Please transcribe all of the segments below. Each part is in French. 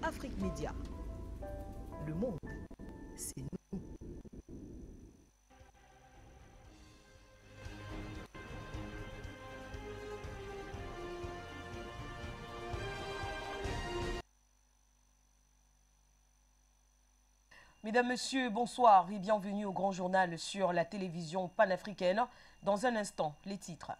Afrique Média. Le monde, c'est nous. Mesdames, Messieurs, bonsoir et bienvenue au Grand Journal sur la télévision panafricaine. Dans un instant, les titres.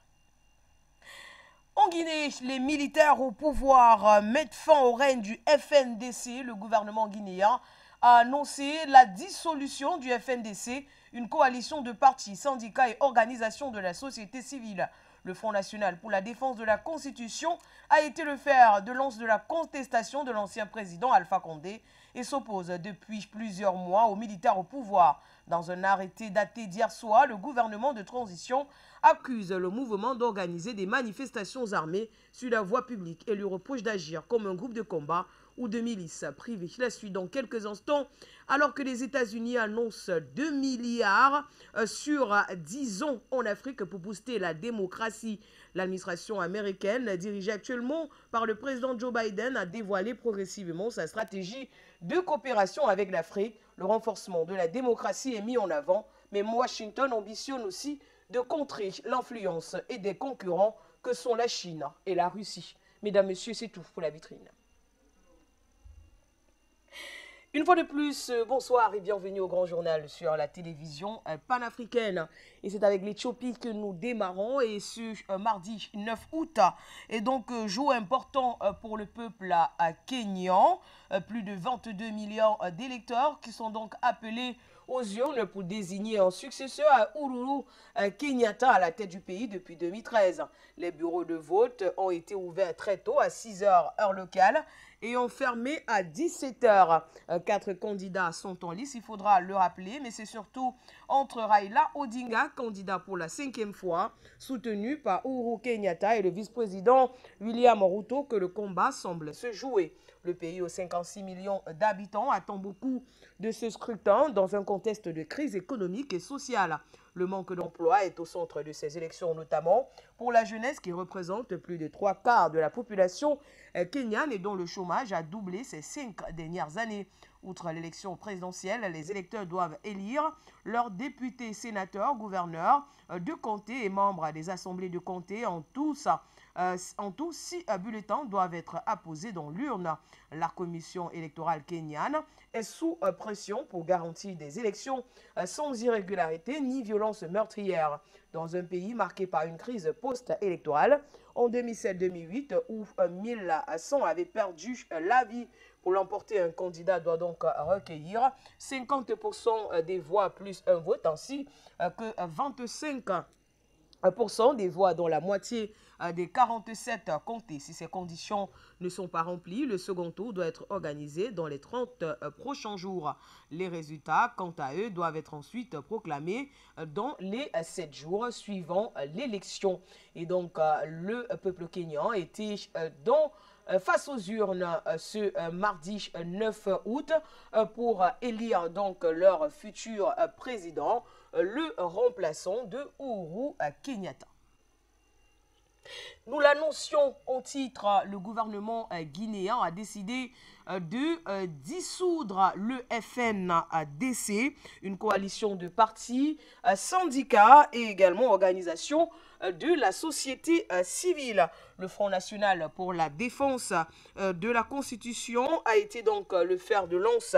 En Guinée, les militaires au pouvoir mettent fin au règne du FNDC. Le gouvernement guinéen a annoncé la dissolution du FNDC, une coalition de partis, syndicats et organisations de la société civile. Le Front national pour la défense de la Constitution a été le fer de lance de la contestation de l'ancien président Alpha Condé et s'oppose depuis plusieurs mois aux militaires au pouvoir. Dans un arrêté daté d'hier soir, le gouvernement de transition accuse le mouvement d'organiser des manifestations armées sur la voie publique et lui reproche d'agir comme un groupe de combat ou de milices privées. La suite dans quelques instants, alors que les États-Unis annoncent 2 milliards sur 10 ans en Afrique pour booster la démocratie. L'administration américaine, dirigée actuellement par le président Joe Biden, a dévoilé progressivement sa stratégie de coopération avec l'Afrique. Le renforcement de la démocratie est mis en avant, mais Washington ambitionne aussi de contrer l'influence et des concurrents que sont la Chine et la Russie. Mesdames, Messieurs, c'est tout pour la vitrine. Une fois de plus, bonsoir et bienvenue au Grand Journal sur la télévision panafricaine. Et c'est avec l'Éthiopie que nous démarrons et ce mardi 9 août. Et donc, jour important pour le peuple kényan. Plus de 22 millions d'électeurs qui sont donc appelés aux urnes pour désigner un successeur à Uhuru Kenyatta à la tête du pays depuis 2013. Les bureaux de vote ont été ouverts très tôt à 6 h heure locale et ont fermé à 17 h. 4 candidats sont en lice, il faudra le rappeler, mais c'est surtout entre Raila Odinga, candidat pour la 5e fois, soutenu par Uhuru Kenyatta et le vice-président William Ruto que le combat semble se jouer. Le pays aux 56 millions d'habitants attend beaucoup de ce scrutin dans un contexte de crise économique et sociale. Le manque d'emploi est au centre de ces élections, notamment pour la jeunesse qui représente plus de 3/4 de la population kenyane et dont le chômage a doublé ces 5 dernières années. Outre l'élection présidentielle, les électeurs doivent élire leurs députés, sénateurs, gouverneurs de comté et membres des assemblées de comté. En tout, 6 bulletins doivent être apposés dans l'urne. La commission électorale kenyane est sous pression pour garantir des élections sans irrégularité ni violence meurtrière. Dans un pays marqué par une crise post-électorale, en 2007-2008, où 1100 avaient perdu la vie pour l'emporter, un candidat doit donc recueillir 50% des voix plus un vote, ainsi que 25% des voix, dont la moitié des 47 comtés. Si ces conditions ne sont pas remplies, le second tour doit être organisé dans les 30 prochains jours. Les résultats, quant à eux, doivent être ensuite proclamés dans les 7 jours suivant l'élection. Et donc, le peuple kényan était face aux urnes ce mardi 9 août pour élire donc leur futur président, le remplaçant de Uhuru Kenyatta. Nous l'annoncions en titre, le gouvernement guinéen a décidé de dissoudre le FNDC, une coalition de partis, syndicats et également organisations de la société civile. Le Front national pour la défense de la Constitution a été donc le fer de lance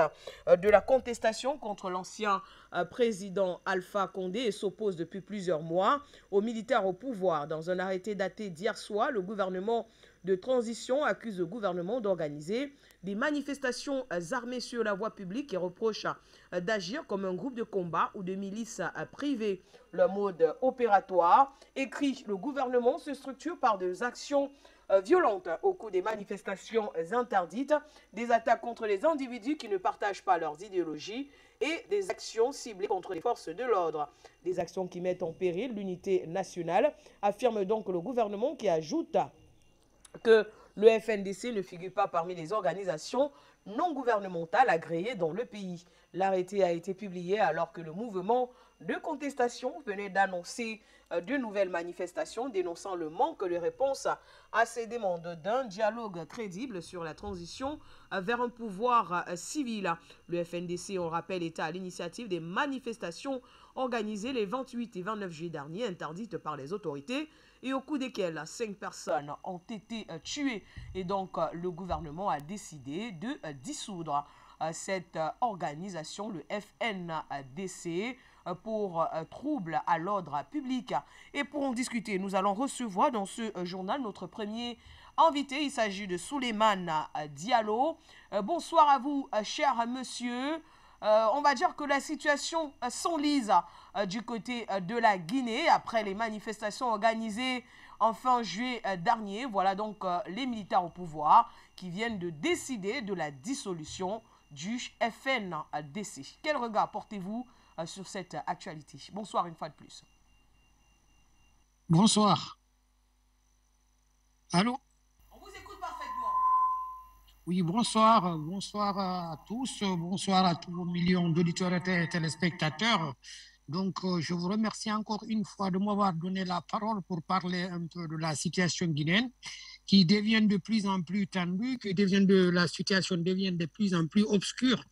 de la contestation contre l'ancien président Alpha Condé et s'oppose depuis plusieurs mois aux militaires au pouvoir. Dans un arrêté daté d'hier soir, le gouvernement de transition accuse le gouvernement d'organiser des manifestations armées sur la voie publique et reproche d'agir comme un groupe de combat ou de milices privées. Le mode opératoire écrit: le gouvernement se structure par des actions violentes au cours des manifestations interdites, des attaques contre les individus qui ne partagent pas leurs idéologies et des actions ciblées contre les forces de l'ordre. Des actions qui mettent en péril l'unité nationale, affirme donc le gouvernement, qui ajoute que le FNDC ne figure pas parmi les organisations non gouvernementales agréées dans le pays. L'arrêté a été publié alors que le mouvement de contestation venait d'annoncer de nouvelles manifestations dénonçant le manque de réponse à ces demandes d'un dialogue crédible sur la transition vers un pouvoir civil. Le FNDC, on rappelle, était à l'initiative des manifestations organisées les 28 et 29 juillet dernier, interdites par les autorités, et au cours desquelles 5 personnes ont été tuées. Et donc, le gouvernement a décidé de dissoudre cette organisation, le FNDC, pour trouble à l'ordre public. Et pour en discuter, nous allons recevoir dans ce journal notre premier invité. Il s'agit de Souleymane Diallo. Bonsoir à vous, cher monsieur. On va dire que la situation s'enlise du côté de la Guinée après les manifestations organisées en fin juillet dernier. Voilà donc les militaires au pouvoir qui viennent de décider de la dissolution du FNDC. Quel regard portez-vous sur cette actualité? Bonsoir une fois de plus. Bonsoir. Allô? On vous écoute parfaitement. Oui, bonsoir. Bonsoir à tous. Bonsoir à tous vos millions d'auditeurs et téléspectateurs. Donc, je vous remercie encore une fois de m'avoir donné la parole pour parler un peu de la situation guinéenne qui devient de plus en plus tendue, la situation devient de plus en plus obscure.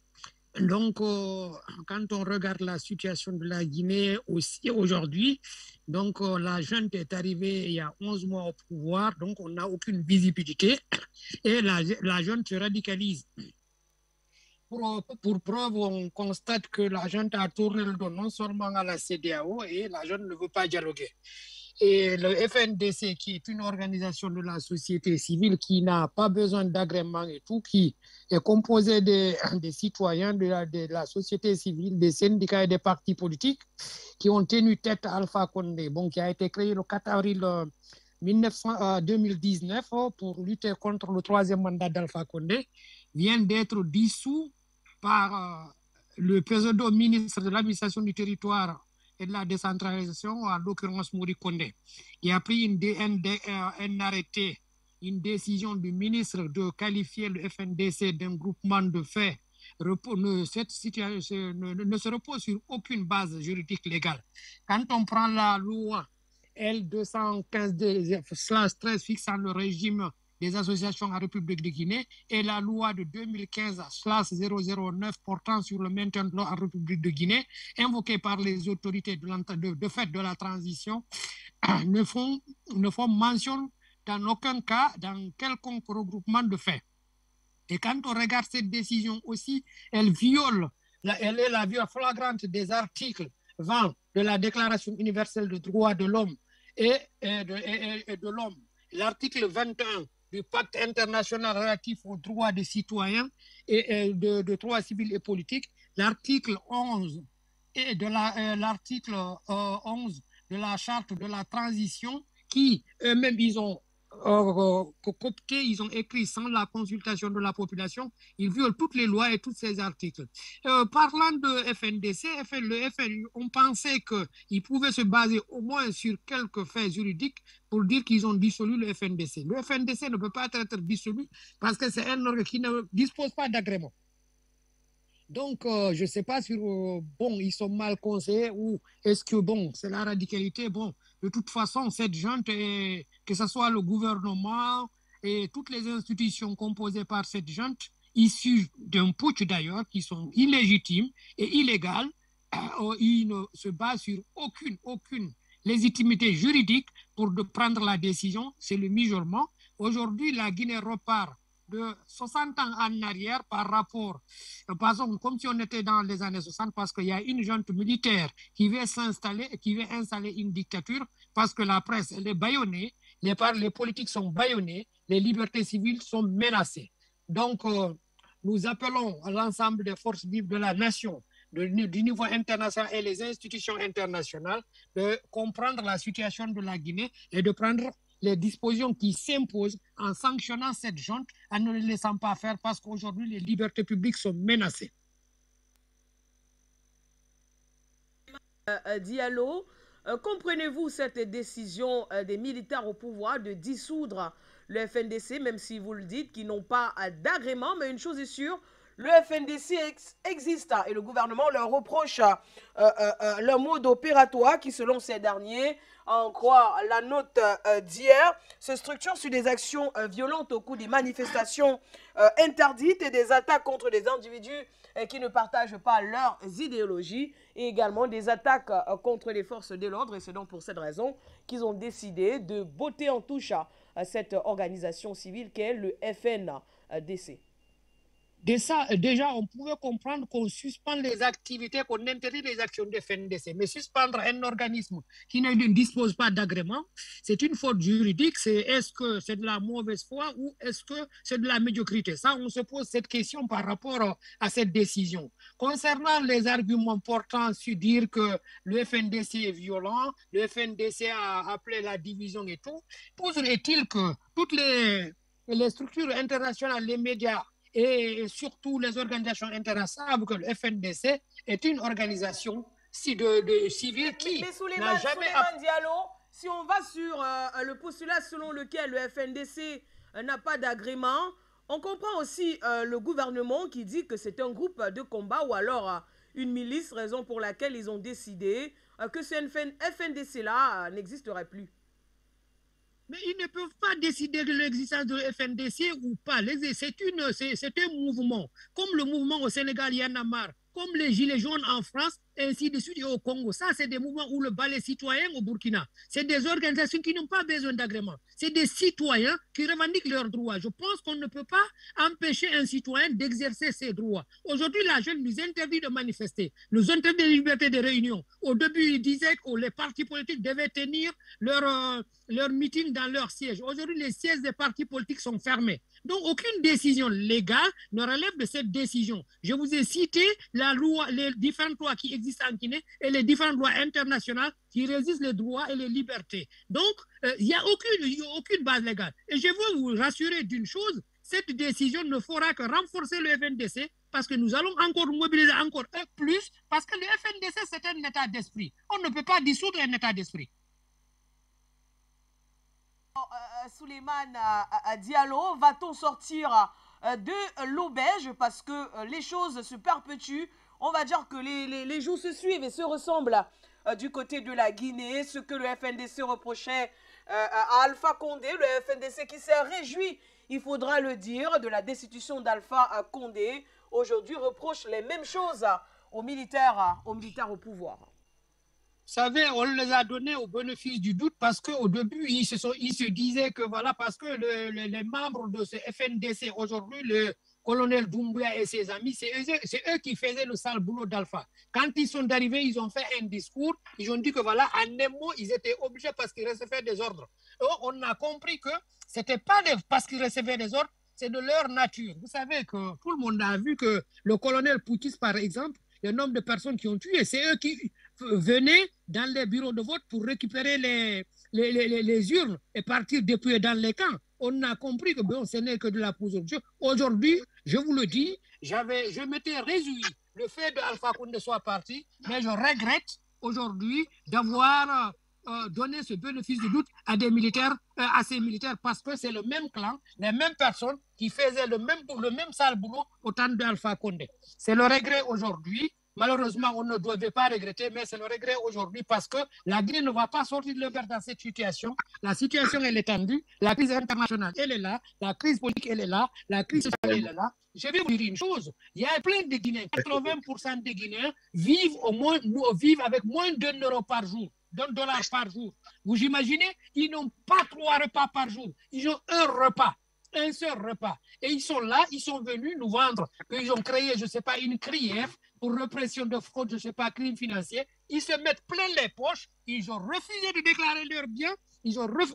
Donc, quand on regarde la situation de la Guinée aussi aujourd'hui, donc la junte est arrivée il y a 11 mois au pouvoir, donc on n'a aucune visibilité et la junte se radicalise. Pour preuve, on constate que la junte a tourné le dos non seulement à la CEDEAO et la junte ne veut pas dialoguer. Et le FNDC, qui est une organisation de la société civile qui n'a pas besoin d'agrément et tout, qui est composé des citoyens de la société civile, des syndicats et des partis politiques qui ont tenu tête à Alpha Condé, bon, qui a été créé le 4 avril 2019 pour lutter contre le troisième mandat d'Alpha Condé, vient d'être dissous par le pseudo-ministre de l'administration du territoire et de la décentralisation, en l'occurrence Mori Kondé, qui a pris un arrêté, une décision du ministre de qualifier le FNDC d'un groupement de faits. Cette situation ne se repose sur aucune base juridique légale. Quand on prend la loi L215/13 fixant le régime des associations en République de Guinée et la loi de 2015/009 portant sur le maintien de l'ordre en République de Guinée, invoquée par les autorités de fait de la transition, ne font mention dans aucun cas dans quelconque regroupement de faits. Et quand on regarde cette décision aussi, elle est la violation flagrante des articles 20 de la Déclaration universelle des droits de l'homme et de l'homme, l'article 21 du pacte international relatif aux droits des citoyens et de droits civils et politiques, l'article 11 et l'article 11 de la charte de la transition qui eux-mêmes ils ont coopté, ils ont écrit sans la consultation de la population, ils violent toutes les lois et tous ces articles. Parlant de FNDC, on pensait qu'ils pouvaient se baser au moins sur quelques faits juridiques pour dire qu'ils ont dissolu le FNDC. Le FNDC ne peut pas être dissolu parce que c'est un organe qui ne dispose pas d'agrément. Donc, je ne sais pas si, bon, ils sont mal conseillés ou est-ce que, bon, c'est la radicalité. Bon, de toute façon, cette junte, que ce soit le gouvernement et toutes les institutions composées par cette junte, issues d'un putsch d'ailleurs, qui sont illégitimes et illégales, ils ne se basent sur aucune légitimité juridique pour prendre la décision. C'est le mijolement. Aujourd'hui, la Guinée repart de 60 ans en arrière par rapport, par exemple, comme si on était dans les années 60, parce qu'il y a une junte militaire qui veut installer une dictature, parce que la presse, elle est bâillonnée, les politiques sont bâillonnés, les libertés civiles sont menacées. Donc, nous appelons à l'ensemble des forces vives de la nation, du niveau international et les institutions internationales, de comprendre la situation de la Guinée et de prendre les dispositions qui s'imposent en sanctionnant cette junte, en ne les laissant pas faire parce qu'aujourd'hui, les libertés publiques sont menacées. Diallo, comprenez-vous cette décision des militaires au pouvoir de dissoudre le FNDC, même si vous le dites qu'ils n'ont pas d'agrément, mais une chose est sûre, le FNDC existe et le gouvernement leur reproche leur mode opératoire qui, selon ces derniers, à en croire la note d'hier, se structure sur des actions violentes au cours des manifestations interdites et des attaques contre des individus qui ne partagent pas leurs idéologies et également des attaques contre les forces de l'ordre. Et c'est donc pour cette raison qu'ils ont décidé de botter en touche à cette organisation civile qu'est le FNDC. Déjà, on pouvait comprendre qu'on suspend les activités, qu'on interdit les actions de FNDC. Mais suspendre un organisme qui ne dispose pas d'agrément, c'est une faute juridique. Est-ce que c'est de la mauvaise foi ou est-ce que c'est de la médiocrité? Ça, on se pose cette question par rapport à cette décision. Concernant les arguments portant sur dire que le FNDC est violent, le FNDC a appelé la division et tout, toujours est-il que toutes les structures internationales, les médias, et surtout les organisations internationales savent que le FNDC est une organisation civile qui n'a jamais... Souleymane Diallo, si on va sur le postulat selon lequel le FNDC n'a pas d'agrément, on comprend aussi le gouvernement qui dit que c'est un groupe de combat ou alors une milice, raison pour laquelle ils ont décidé que ce FNDC-là n'existerait plus. Mais ils ne peuvent pas décider de l'existence de FNDC ou pas. C'est un mouvement. Comme le mouvement au Sénégal, il y en a marre. Comme les Gilets jaunes en France, ainsi de suite, et au Congo. Ça, c'est des mouvements où le balai citoyen au Burkina. C'est des organisations qui n'ont pas besoin d'agrément. C'est des citoyens qui revendiquent leurs droits. Je pense qu'on ne peut pas empêcher un citoyen d'exercer ses droits. Aujourd'hui, la jeune nous interdit de manifester, nous interdit la liberté de réunion. Au début, ils disaient que les partis politiques devaient tenir leur meeting dans leur siège. Aujourd'hui, les sièges des partis politiques sont fermés. Donc, aucune décision légale ne relève de cette décision. Je vous ai cité les différentes lois qui existent en Guinée et les différentes lois internationales qui régissent les droits et les libertés. Donc, il n'y a aucune base légale. Et je veux vous rassurer d'une chose, cette décision ne fera que renforcer le FNDC parce que nous allons encore mobiliser encore plus parce que le FNDC, c'est un état d'esprit. On ne peut pas dissoudre un état d'esprit. Souleymane Diallo, va-t-on sortir de l'auberge parce que les choses se perpétuent? On va dire que les jours se suivent et se ressemblent du côté de la Guinée. Ce que le FNDC reprochait à Alpha Condé, le FNDC qui s'est réjoui, il faudra le dire, de la destitution d'Alpha Condé, aujourd'hui reproche les mêmes choses aux militaires au pouvoir. Vous savez, on les a donnés au bénéfice du doute parce qu'au début, ils se disaient que voilà, parce que les membres de ce FNDC, aujourd'hui, le colonel Doumbouya et ses amis, c'est eux qui faisaient le sale boulot d'Alpha. Quand ils sont arrivés, ils ont fait un discours, ils ont dit que voilà, en un mot, ils étaient obligés parce qu'ils recevaient des ordres. Et on a compris que ce n'était pas parce qu'ils recevaient des ordres, c'est de leur nature. Vous savez que tout le monde a vu que le colonel Poutis, par exemple, le nombre de personnes qui ont tué, c'est eux qui venaient dans les bureaux de vote pour récupérer les urnes et partir dépouiller dans les camps. On a compris que bon, ce n'est que de la poudre. Aujourd'hui, je vous le dis, je m'étais réjoui le fait d'Alpha Condé soit parti, mais je regrette aujourd'hui d'avoir donné ce bénéfice du doute à des militaires, à ces militaires, parce que c'est le même clan, les mêmes personnes qui faisaient le même sale boulot au temps d'Alpha Condé. C'est le regret aujourd'hui. Malheureusement, on ne devait pas regretter, mais c'est le regret aujourd'hui parce que la Guinée ne va pas sortir de l'auberge dans cette situation. La situation, elle est tendue. La crise internationale, elle est là. La crise politique, elle est là. La crise sociale, elle est là. Je vais vous dire une chose. Il y a plein de Guinéens. 80% des Guinéens vivent avec moins d'€1 par jour. $1 par jour. Vous imaginez, ils n'ont pas 3 repas par jour. Ils ont un repas. Un seul repas. Et ils sont là, ils sont venus nous vendre qu'ils ont créé, je ne sais pas, une CRIEF pour répression de fraude, je ne sais pas, crime financier. Ils se mettent plein les poches. Ils ont refusé de déclarer leurs biens.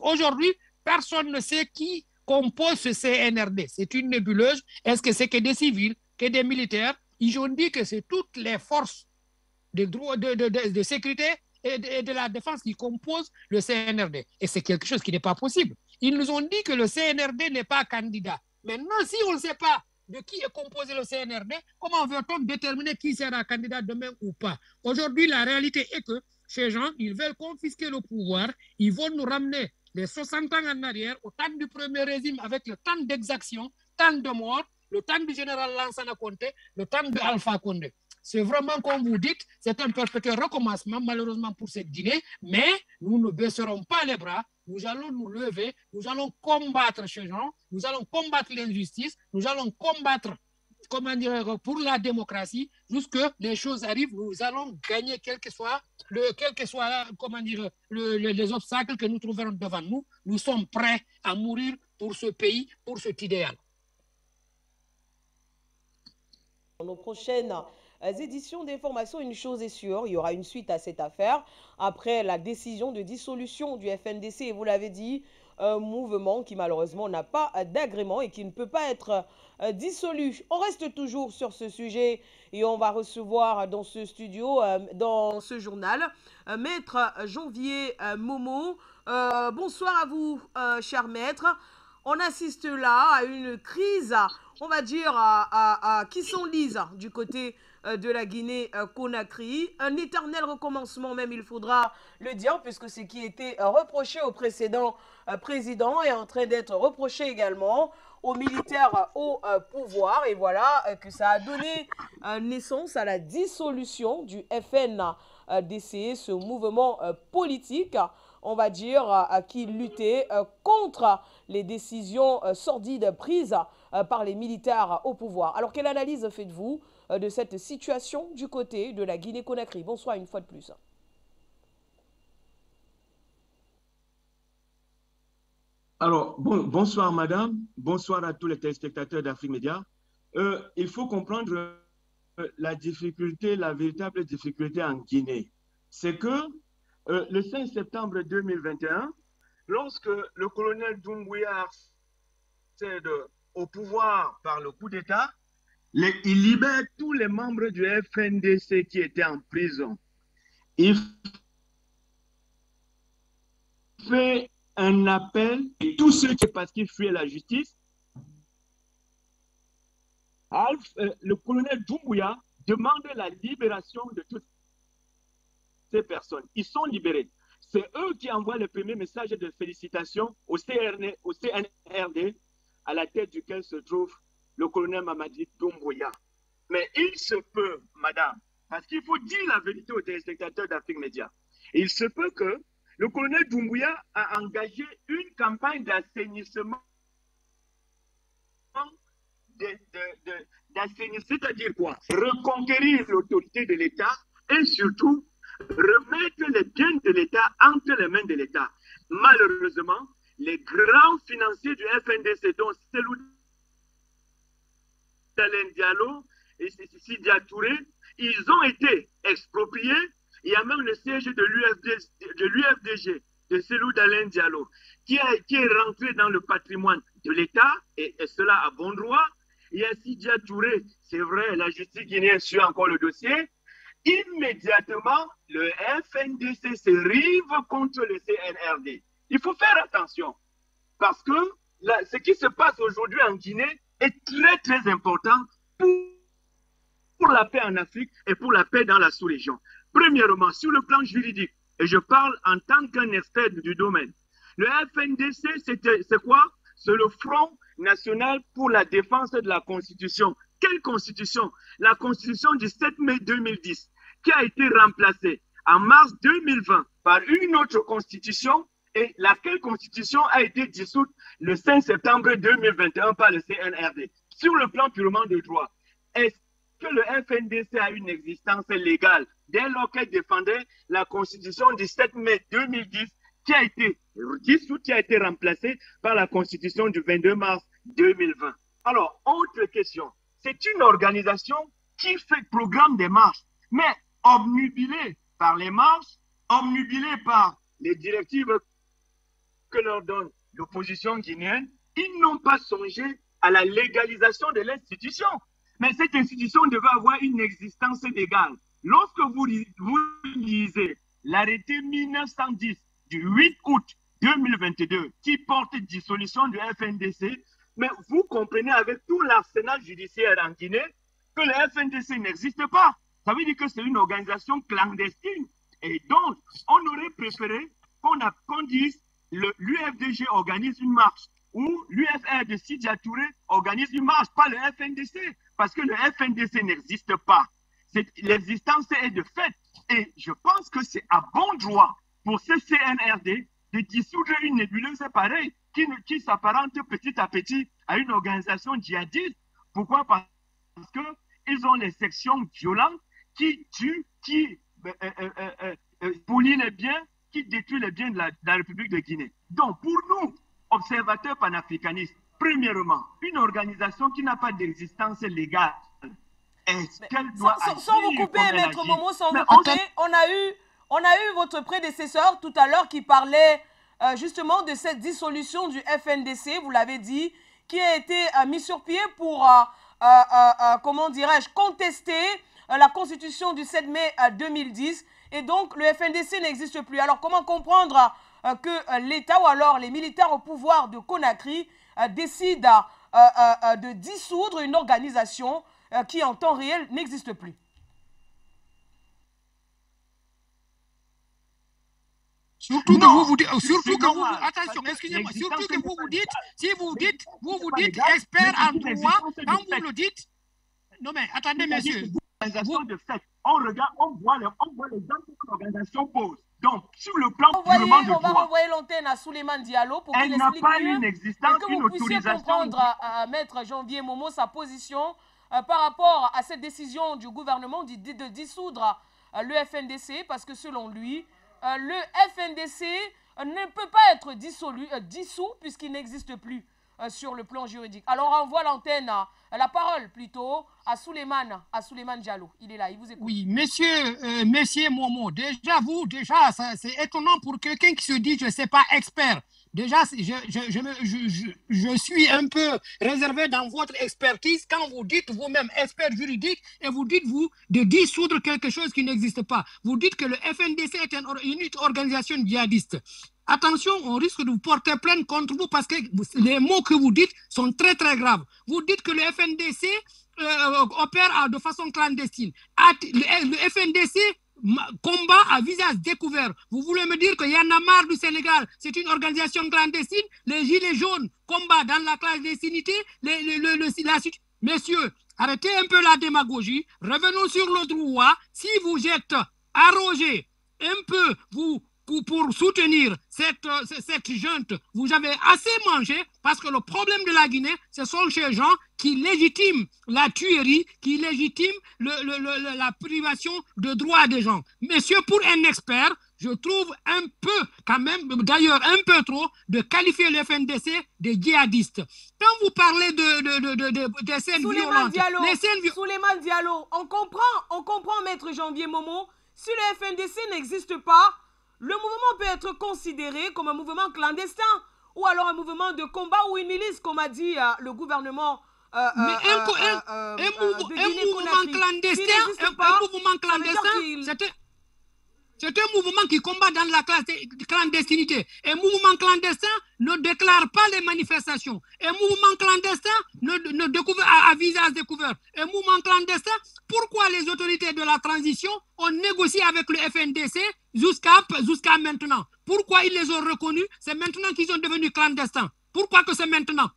Aujourd'hui, personne ne sait qui compose ce CNRD. C'est une nébuleuse. Est-ce que c'est que des civils, que des militaires? Ils ont dit que c'est toutes les forces de sécurité et de la défense qui composent le CNRD. Et c'est quelque chose qui n'est pas possible. Ils nous ont dit que le CNRD n'est pas candidat. Maintenant, si on ne sait pas de qui est composé le CNRD, comment veut-on déterminer qui sera candidat demain ou pas? Aujourd'hui, la réalité est que ces gens, ils veulent confisquer le pouvoir, ils vont nous ramener les 60 ans en arrière, au temps du premier régime, avec le temps d'exaction, tant de morts. le temps du général Lansana Conté, le temps de Alpha Condé. C'est vraiment, comme vous dites, c'est un perpétuel recommencement, malheureusement pour cette Guinée, mais nous ne baisserons pas les bras, nous allons nous lever, nous allons combattre ces gens, nous allons combattre l'injustice, nous allons combattre, comment dire, pour la démocratie, jusque les choses arrivent, nous allons gagner, quel que soit comment dire, les obstacles que nous trouverons devant nous. Nous sommes prêts à mourir pour ce pays, pour cet idéal. Dans nos prochaines éditions d'information, une chose est sûre, il y aura une suite à cette affaire. Après la décision de dissolution du FNDC, et vous l'avez dit, un mouvement qui malheureusement n'a pas d'agrément et qui ne peut pas être dissolu. On reste toujours sur ce sujet et on va recevoir dans ce studio, dans ce journal, Maître Janvier Momo. Bonsoir à vous, cher maître. On assiste là à une crise, on va dire, qui s'enlise du côté de la Guinée-Conakry. Un éternel recommencement même, il faudra le dire, puisque ce qui était reproché au précédent président est en train d'être reproché également aux militaires au pouvoir. Et voilà que ça a donné naissance à la dissolution du FNDC, ce mouvement politique, on va dire, qui luttait contre les décisions sordides prises par les militaires au pouvoir. Alors, quelle analyse faites-vous de cette situation du côté de la Guinée-Conakry? Bonsoir une fois de plus. Alors, bonsoir madame, bonsoir à tous les téléspectateurs d'Afrique Média. Il faut comprendre la difficulté, la véritable difficulté en Guinée. C'est que le 5 septembre 2021, lorsque le colonel Doumbouya accède au pouvoir par le coup d'État, il libère tous les membres du FNDC qui étaient en prison. Il fait un appel et tous ceux qui, parce qu'ils fuyaient la justice, le colonel Doumbouya demande la libération de toutes ces personnes. Ils sont libérés. C'est eux qui envoient le premier message de félicitations au CNRD, à la tête duquel se trouve le colonel Mamadi Doumbouya. Mais il se peut, madame, parce qu'il faut dire la vérité aux téléspectateurs d'Afrique Média, il se peut que le colonel Doumbouya a engagé une campagne d'assainissement, c'est-à-dire quoi? Reconquérir l'autorité de l'État et surtout remettre les biens de l'État entre les mains de l'État. Malheureusement, les grands financiers du FNDC, dont Selou Dalein Diallo et Sidia Touré, ils ont été expropriés. Il y a même le siège de l'UFDG, de Selou Dalein Diallo, qui est rentré dans le patrimoine de l'État, et cela à bon droit. Il y a Sidia Touré, c'est vrai, la justice guinéenne suit encore le dossier. Immédiatement, le FNDC se rive contre le CNRD. Il faut faire attention, parce que ce qui se passe aujourd'hui en Guinée est très, très important pour la paix en Afrique et pour la paix dans la sous-région. Premièrement, sur le plan juridique, et je parle en tant qu'un expert du domaine, le FNDC, c'est quoi? C'est le Front national pour la défense de la Constitution. Quelle Constitution? La Constitution du 7 mai 2010, qui a été remplacée en mars 2020 par une autre Constitution, et laquelle Constitution a été dissoute le 5 septembre 2021 par le CNRD. Sur le plan purement de droit, est-ce que le FNDC a une existence légale dès lors qu'elle défendait la Constitution du 7 mai 2010 qui a été dissoute, qui a été remplacée par la Constitution du 22 mars 2020? Alors, autre question. C'est une organisation qui programme des marches, mais obnubilée par les marches, obnubilée par les directives que leur donne l'opposition guinéenne, ils n'ont pas songé à la légalisation de l'institution. Mais cette institution devait avoir une existence légale. Lorsque vous lisez l'arrêté 1910 du 8 août 2022 qui porte dissolution du FNDC, mais vous comprenez avec tout l'arsenal judiciaire en Guinée que le FNDC n'existe pas. Ça veut dire que c'est une organisation clandestine. Et donc, on aurait préféré qu'on dise l'UFDG organise une marche où l'UFR de Sidya Touré organise une marche, pas le FNDC, parce que le FNDC n'existe pas. L'existence est de fait. Et je pense que c'est à bon droit pour ce CNRD de dissoudre une nébuleuse pareille qui s'apparente petit à petit à une organisation djihadiste. Pourquoi? Parce qu'ils ont les sections violentes qui tuent, qui polluent les biens, qui détruisent les biens de la République de Guinée. Donc, pour nous, observateurs panafricanistes, premièrement, une organisation qui n'a pas d'existence légale, est-ce qu'elle doit sans vous couper, Maître Momo, sans vous couper, on a eu votre prédécesseur tout à l'heure qui parlait justement de cette dissolution du FNDC, vous l'avez dit, qui a été mis sur pied pour, comment dirais-je, contester la constitution du 7 mai 2010. Et donc, le FNDC n'existe plus. Alors, comment comprendre que l'État ou alors les militaires au pouvoir de Conakry décident de dissoudre une organisation qui, en temps réel, n'existe plus? Surtout que vous vous dites, attention, excusez-moi, surtout que vous vous dites, si vous dites expert en droit, quand vous le dites, non mais attendez monsieur. De fait, on regarde, on voit les gens que l'organisation pose. Donc, sur le plan purement de droit, on va renvoyer l'antenne à Souleymane Diallo pour qu'il explique mieux et que vous puissiez comprendre, Maître Janvier Momo, sa position par rapport à cette décision du gouvernement de dissoudre le FNDC, parce que selon lui, le FNDC ne peut pas être dissous puisqu'il n'existe plus sur le plan juridique. Alors on envoie l'antenne, la parole plutôt à Souleymane Diallo. Il est là, il vous écoute. Oui, monsieur Momo, déjà c'est étonnant pour quelqu'un qui se dit je ne sais pas expert. Déjà, je suis un peu réservé dans votre expertise quand vous dites vous-même expert juridique et vous dites vous de dissoudre quelque chose qui n'existe pas. Vous dites que le FNDC est une organisation djihadiste. Attention, on risque de vous porter plainte contre vous parce que les mots que vous dites sont très très graves. Vous dites que le FNDC opère de façon clandestine. Le FNDC combat à visage découvert. Vous voulez me dire qu'il y en a marre du Sénégal, c'est une organisation clandestine, les gilets jaunes combattent dans la clandestinité, messieurs, arrêtez un peu la démagogie, revenons sur le droit. Si vous êtes arrogé un peu, pour soutenir cette junte, vous avez assez mangé parce que le problème de la Guinée, ce sont ces gens qui légitiment la tuerie, qui légitiment la privation de droits des gens. Messieurs, pour un expert, je trouve un peu, quand même, d'ailleurs un peu trop, de qualifier le FNDC de djihadiste. Quand vous parlez de scènes violentes... Souleymane Diallo, on comprend, Maître Janvier Momo, si le FNDC n'existe pas, le mouvement peut être considéré comme un mouvement clandestin ou alors un mouvement de combat ou une milice, comme a dit le gouvernement un mouvement clandestin, c'est un mouvement qui combat dans la clandestinité. Un mouvement clandestin ne déclare pas les manifestations. Un mouvement clandestin ne découvre à visage découvert. Un mouvement clandestin, pourquoi les autorités de la transition ont négocié avec le FNDC jusqu'à maintenant? Pourquoi ils les ont reconnus? C'est maintenant qu'ils sont devenus clandestins. Pourquoi que c'est maintenant?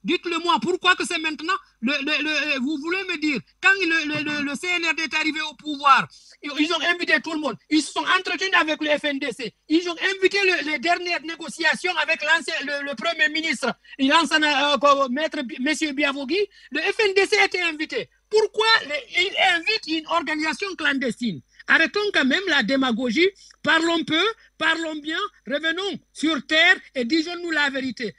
Dites-le-moi, pourquoi que c'est maintenant? Vous voulez me dire, quand le CNRD est arrivé au pouvoir, ils ont invité tout le monde. Ils se sont entretenus avec le FNDC. Ils ont invité les dernières négociations avec le Premier ministre, M. Biavogui. Le FNDC était invité. Pourquoi ils invitent une organisation clandestine? Arrêtons quand même la démagogie. Parlons peu, parlons bien, revenons sur terre et disons-nous la vérité.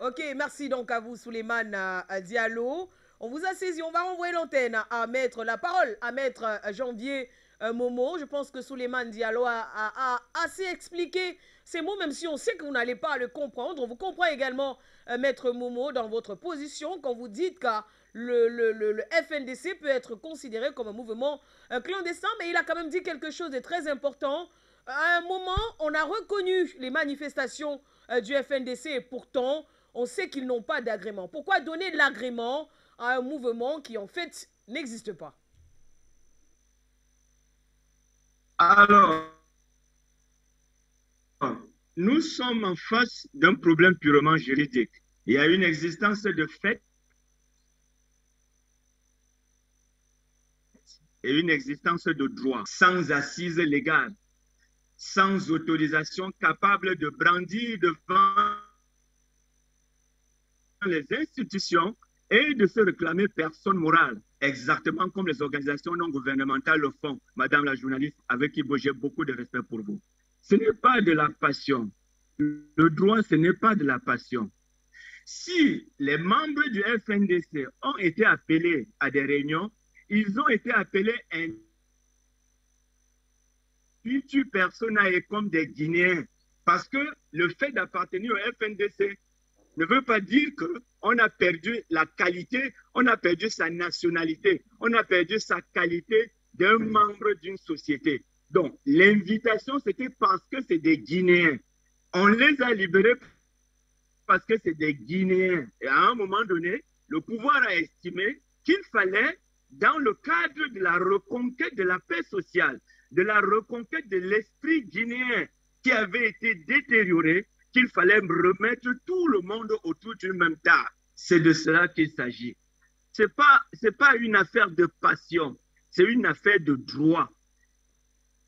Ok, merci donc à vous, Souleymane Diallo. On vous a saisi, on va renvoyer l'antenne à la parole à Maître Janvier Momo. Je pense que Souleymane Diallo a assez expliqué ces mots, même si on sait que vous n'allez pas le comprendre. On vous comprend également, Maître Momo, dans votre position, quand vous dites que le FNDC peut être considéré comme un mouvement clandestin, mais il a quand même dit quelque chose de très important. À un moment, on a reconnu les manifestations du FNDC et pourtant, on sait qu'ils n'ont pas d'agrément. Pourquoi donner l'agrément à un mouvement qui, en fait, n'existe pas? Alors, nous sommes en face d'un problème purement juridique. Il y a une existence de fait et une existence de droit, sans assise légale, sans autorisation capable de brandir devant les institutions et de se réclamer personne morale, exactement comme les organisations non gouvernementales le font, Madame la journaliste, avec qui j'ai beaucoup de respect pour vous. Ce n'est pas de la passion. Le droit, ce n'est pas de la passion. Si les membres du FNDC ont été appelés à des réunions, ils ont été appelés individu personae comme des Guinéens. Parce que le fait d'appartenir au FNDC ne veut pas dire qu'on a perdu la qualité, on a perdu sa nationalité, on a perdu sa qualité d'un membre d'une société. Donc, l'invitation, c'était parce que c'est des Guinéens. On les a libérés parce que c'est des Guinéens. Et à un moment donné, le pouvoir a estimé qu'il fallait, dans le cadre de la reconquête de la paix sociale, de la reconquête de l'esprit guinéen qui avait été détérioré, qu'il fallait remettre tout le monde autour d'une même table. C'est de cela qu'il s'agit. Ce n'est pas une affaire de passion, c'est une affaire de droit.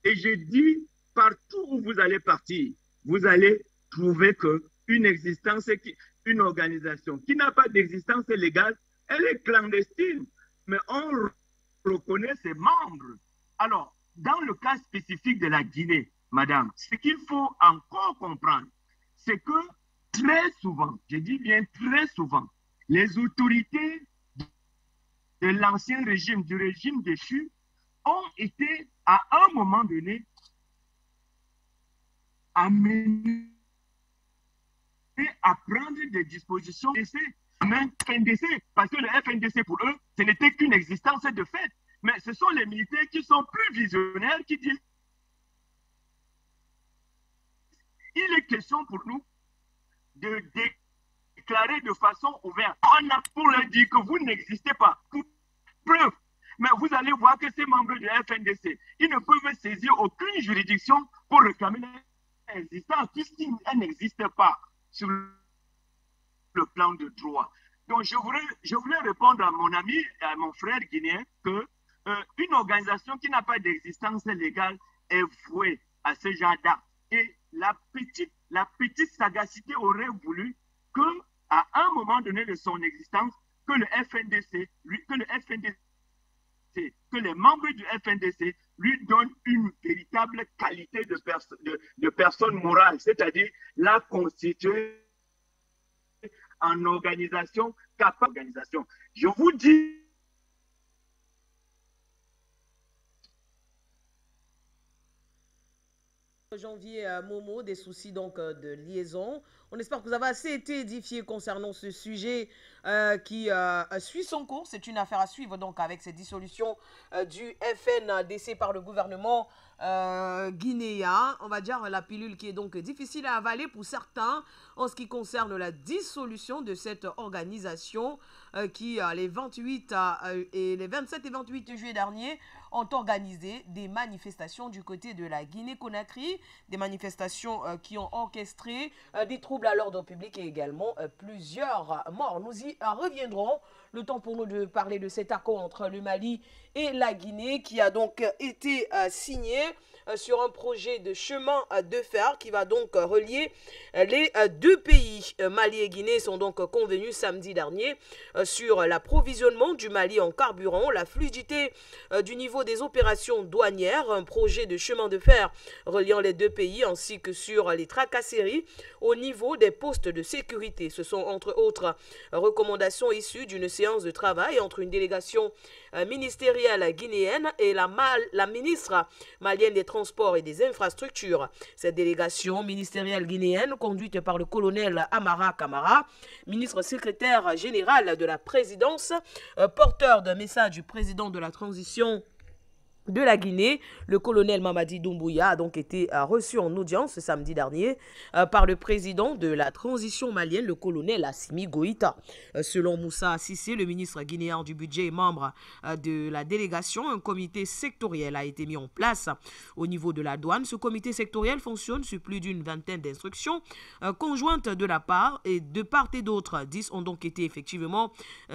Et je dis, partout où vous allez partir, vous allez trouver qu'une existence, une organisation qui n'a pas d'existence légale, elle est clandestine, mais on reconnaît ses membres. Alors, dans le cas spécifique de la Guinée, madame, ce qu'il faut encore comprendre, c'est que très souvent, je dis bien très souvent, les autorités de l'ancien régime, du régime déchu, ont été à un moment donné amenés à prendre des dispositions FNDC, parce que le FNDC pour eux, ce n'était qu'une existence de fait. Mais ce sont les militaires qui sont plus visionnaires qui disent il est question pour nous de déclarer de façon ouverte. On a pour leur dire que vous n'existez pas. Pour preuve. Mais vous allez voir que ces membres du FNDC, ils ne peuvent saisir aucune juridiction pour réclamer leur existence, puisqu'ils n'existent pas sur le plan de droit. Donc, je voulais répondre à mon ami, à mon frère guinéen, que une organisation qui n'a pas d'existence légale est vouée à ce genre d'acte. Et la petite sagacité aurait voulu que, à un moment donné de son existence, que le FNDC, que les membres du FNDC lui donnent une véritable qualité de personne morale, c'est-à-dire la constituer en organisation capable d'organisation. Je vous dis, janvier Momo, des soucis donc de liaison. On espère que vous avez assez été édifié concernant ce sujet qui suit son cours. C'est une affaire à suivre donc avec cette dissolution du FNDC par le gouvernement guinéen. On va dire la pilule qui est donc difficile à avaler pour certains en ce qui concerne la dissolution de cette organisation qui les 28 et les 27 et 28 juillet dernier ont organisé des manifestations du côté de la Guinée-Conakry, des manifestations qui ont orchestré des troubles à l'ordre public et également plusieurs morts. Nous y reviendrons. Le temps pour nous de parler de cet accord entre le Mali et la Guinée qui a donc été signé sur un projet de chemin de fer qui va donc relier les deux pays. Mali et Guinée sont donc convenus samedi dernier sur l'approvisionnement du Mali en carburant, la fluidité du niveau des opérations douanières, un projet de chemin de fer reliant les deux pays ainsi que sur les tracasseries au niveau des postes de sécurité. Ce sont entre autres recommandations issues d'une séance de travail entre une délégation ministérielle guinéenne et la ministre malienne des Transports et des Infrastructures. Cette délégation ministérielle guinéenne, conduite par le colonel Amara Kamara, ministre secrétaire général de la présidence, porteur d'un message du président de la transition de la Guinée. Le colonel Mamadi Doumbouya a donc été reçu en audience samedi dernier par le président de la transition malienne, le colonel Assimi Goïta. Selon Moussa Cissé, le ministre guinéen du budget et membre de la délégation, un comité sectoriel a été mis en place au niveau de la douane. Ce comité sectoriel fonctionne sur plus d'une vingtaine d'instructions conjointes de part et d'autre. 10 ont donc été effectivement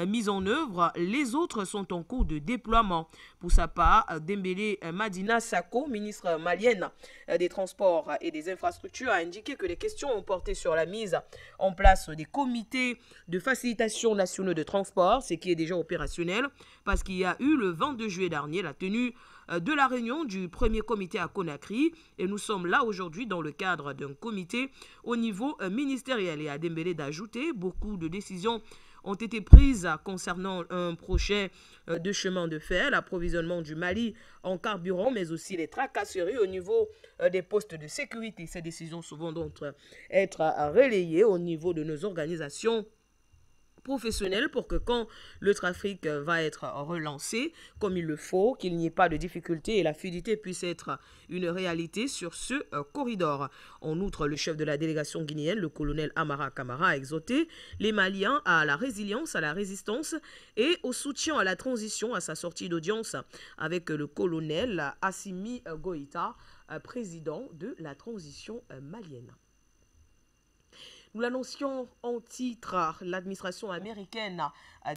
mises en œuvre. Les autres sont en cours de déploiement. Pour sa part, Dembélé Madina Sako, ministre malienne des Transports et des Infrastructures, a indiqué que les questions ont porté sur la mise en place des comités de facilitation nationaux de transport, ce qui est déjà opérationnel, parce qu'il y a eu le 22 juillet dernier la tenue de la réunion du premier comité à Conakry, et nous sommes là aujourd'hui dans le cadre d'un comité au niveau ministériel. Et à Dembélé d'ajouter, beaucoup de décisions ont été prises concernant un projet de chemin de fer, l'approvisionnement du Mali en carburant, mais aussi les tracasseries au niveau des postes de sécurité. Ces décisions souvent donc être relayées au niveau de nos organisations professionnels pour que quand le trafic va être relancé comme il le faut, qu'il n'y ait pas de difficultés et la fluidité puisse être une réalité sur ce corridor. En outre, le chef de la délégation guinéenne, le colonel Amara Kamara, a exhorté les Maliens à la résilience, à la résistance et au soutien à la transition à sa sortie d'audience avec le colonel Assimi Goïta, président de la transition malienne. Nous l'annoncions en titre, l'administration américaine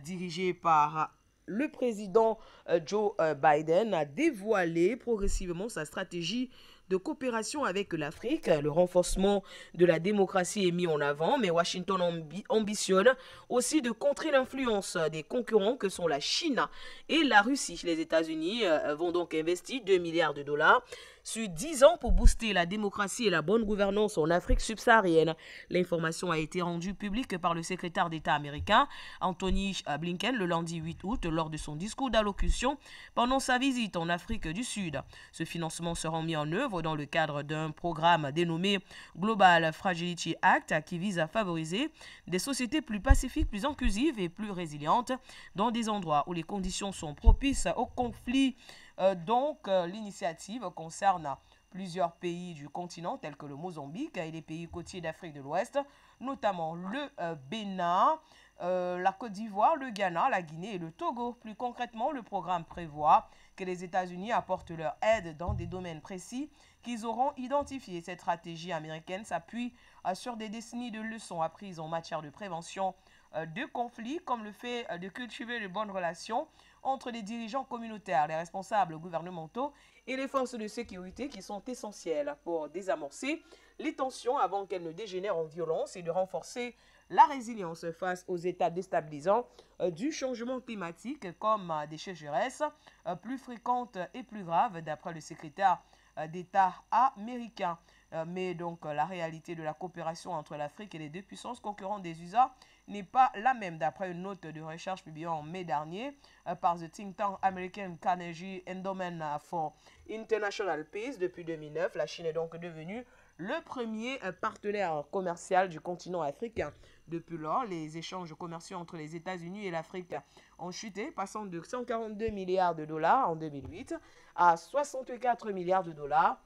dirigée par le président Joe Biden a dévoilé progressivement sa stratégie de coopération avec l'Afrique. Le renforcement de la démocratie est mis en avant, mais Washington ambitionne aussi de contrer l'influence des concurrents que sont la Chine et la Russie. Les États-Unis vont donc investir 2 milliards de dollars sur 10 ans pour booster la démocratie et la bonne gouvernance en Afrique subsaharienne. L'information a été rendue publique par le secrétaire d'État américain Anthony Blinken le lundi 8 août lors de son discours d'allocution pendant sa visite en Afrique du Sud. Ce financement sera mis en œuvre dans le cadre d'un programme dénommé Global Fragility Act qui vise à favoriser des sociétés plus pacifiques, plus inclusives et plus résilientes dans des endroits où les conditions sont propices au conflit. L'initiative concerne plusieurs pays du continent tels que le Mozambique et les pays côtiers d'Afrique de l'Ouest, notamment le Bénin, la Côte d'Ivoire, le Ghana, la Guinée et le Togo. Plus concrètement, le programme prévoit que les États-Unis apportent leur aide dans des domaines précis qu'ils auront identifiés. Cette stratégie américaine s'appuie sur des décennies de leçons apprises en matière de prévention de conflits, comme le fait de cultiver de bonnes relations entre les dirigeants communautaires, les responsables gouvernementaux et les forces de sécurité qui sont essentielles pour désamorcer les tensions avant qu'elles ne dégénèrent en violence et de renforcer la résilience face aux états déstabilisants du changement climatique comme des sécheresses plus fréquentes et plus graves d'après le secrétaire d'État américain. Mais donc la réalité de la coopération entre l'Afrique et les deux puissances concurrentes des USA n'est pas la même. D'après une note de recherche publiée en mai dernier par the think tank American Carnegie Endowment for International Peace, depuis 2009, la Chine est donc devenue le premier partenaire commercial du continent africain. Depuis lors, les échanges commerciaux entre les États-Unis et l'Afrique ont chuté, passant de 142 milliards de dollars en 2008 à 64 milliards de dollars